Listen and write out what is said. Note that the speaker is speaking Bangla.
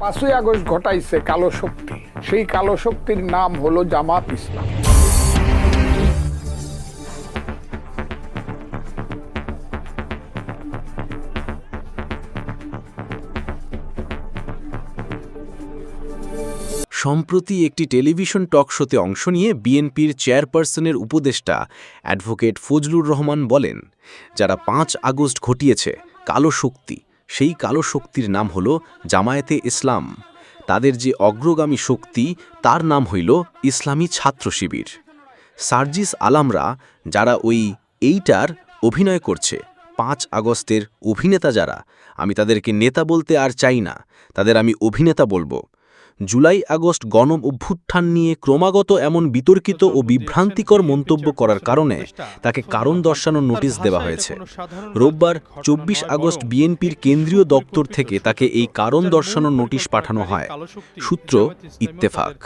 5ই আগস্ট ঘটাইছে কালো শক্তি, সেই কালো শক্তির নাম হলো জামাত ইসলাম। সম্প্রতি একটি টেলিভিশন টক শোতে অংশ নিয়ে বিএনপির চেয়ারপারসনের উপদেষ্টা অ্যাডভোকেট ফজলুর রহমান বলেন, যারা 5 আগস্ট ঘটিয়েছে কালো শক্তি, সেই কালো শক্তির নাম হল জামায়াতে ইসলাম। তাদের যে অগ্রগামী শক্তি তার নাম হইল ইসলামী ছাত্র শিবির। সার্জিস আলামরা যারা এইটার অভিনয় করছে, 5 আগস্টের অভিনেতা যারা, আমি তাদেরকে নেতা বলতে আর চাই না, তাদের আমি অভিনেতা বলবো। জুলাই আগস্ট গণ অভ্যুত্থান নিয়ে ক্রমাগত এমন বিতর্কিত ও বিভ্রান্তিকর মন্তব্য করার কারণে তাকে কারণ দর্শানোর নোটিশ দেওয়া হয়েছে। রোববার 24 আগস্ট বিএনপির কেন্দ্রীয় দপ্তর থেকে তাকে এই কারণ দর্শানোর নোটিশ পাঠানো হয়। সূত্র ইত্তেফাক।